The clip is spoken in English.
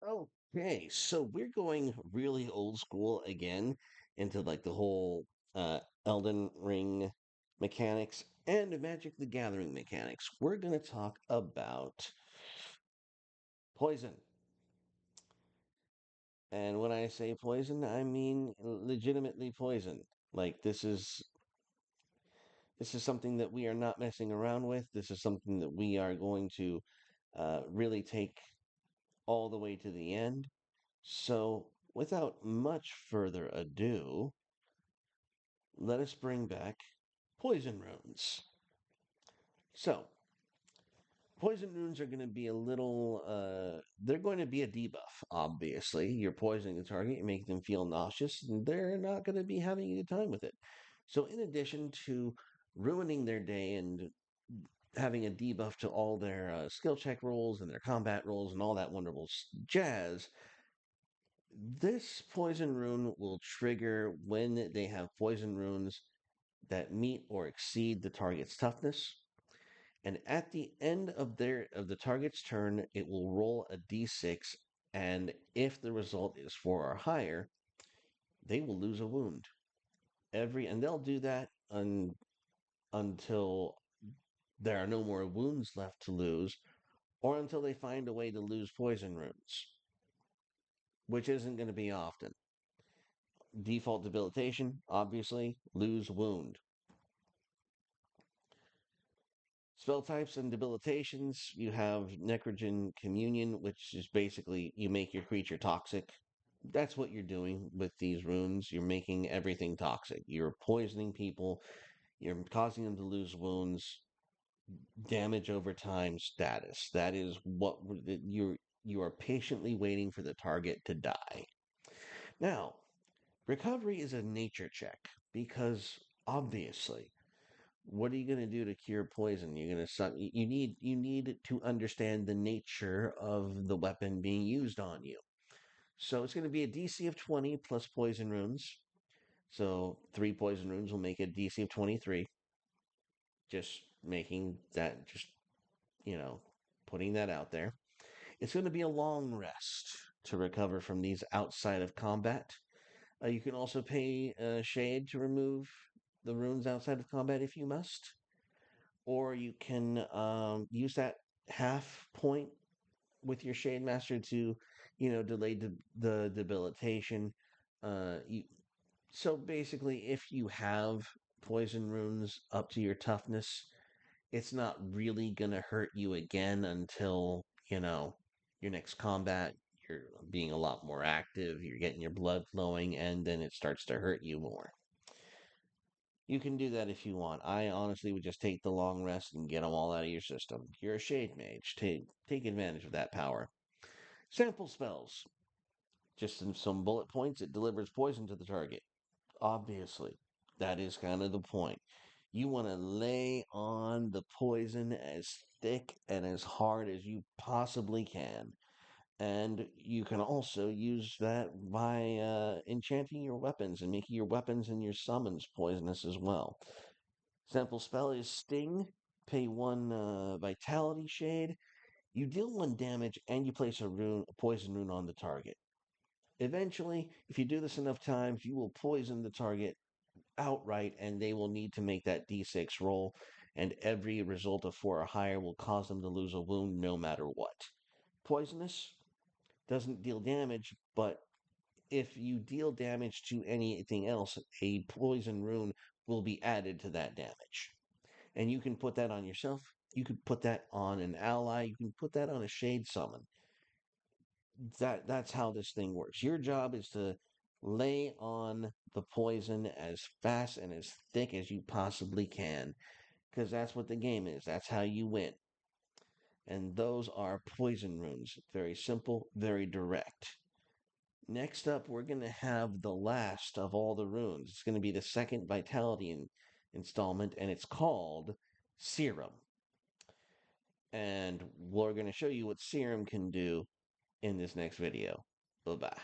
Okay, so we're going really old school again into like the whole uh Elden Ring mechanics and Magic the Gathering mechanics. We're going to talk about poison. And when I say poison, I mean legitimately poison. Like this is something that we are not messing around with. This is something that we are going to really take all the way to the end. So, without much further ado, let us bring back poison runes. So, poison runes are going to be a little, they're going to be a debuff, obviously. You're poisoning the target, you make them feel nauseous, and they're not going to be having a good time with it. So, in addition to ruining their day and having a debuff to all their skill check rolls and their combat rolls and all that wonderful jazz, this poison rune will trigger when they have poison runes that meet or exceed the target's toughness. And at the end of the target's turn, it will roll a d6, and if the result is 4 or higher, they will lose a wound. And they'll do that until there are no more wounds left to lose, or until they find a way to lose poison runes, which isn't going to be often. Default debilitation, obviously, lose wound. Spell types and debilitations, you have Necrogen Communion, which is basically you make your creature toxic. That's what you're doing with these runes. You're making everything toxic. You're poisoning people, you're causing them to lose wounds, damage over time status. That is what you are patiently waiting for the target to die. Now, recovery is a nature check because obviously what are you going to do to cure poison? You're going to suck. You need to understand the nature of the weapon being used on you. So it's going to be a DC of 20 plus poison runes. So 3 poison runes will make a DC of 23. Just making that, just you know, putting that out there. It's going to be a long rest to recover from these outside of combat. You can also pay Shade to remove the runes outside of combat if you must. Or you can use that half point with your Shade Master to, delay the debilitation. You So basically, if you have poison runes up to your toughness, it's not really gonna hurt you again until your next combat. You're being a lot more active. You're getting your blood flowing, and then it starts to hurt you more. You can do that if you want. I honestly would just take the long rest and get them all out of your system. You're a Shade Mage. Take advantage of that power. Sample spells. Just in some bullet points, it delivers poison to the target. Obviously, that is kind of the point. You want to lay on the poison as thick and as hard as you possibly can. And you can also use that by enchanting your weapons and making your weapons and your summons poisonous as well. Sample spell is Sting. Pay 1 Vitality Shade. You deal 1 damage and you place a poison rune on the target. Eventually, if you do this enough times, you will poison the target outright and they will need to make that d6 roll. And every result of 4 or higher will cause them to lose a wound no matter what. Poisonous doesn't deal damage, but if you deal damage to anything else, a poison rune will be added to that damage. And you can put that on yourself. You could put that on an ally. You can put that on a shade summon. That's how this thing works. Your job is to lay on the poison as fast and as thick as you possibly can, because that's what the game is. That's how you win. And those are poison runes. Very simple, very direct. Next up, we're going to have the last of all the runes. It's going to be the second Vitality installment, and it's called Serum. And we're going to show you what Serum can do in this next video. Bye-bye.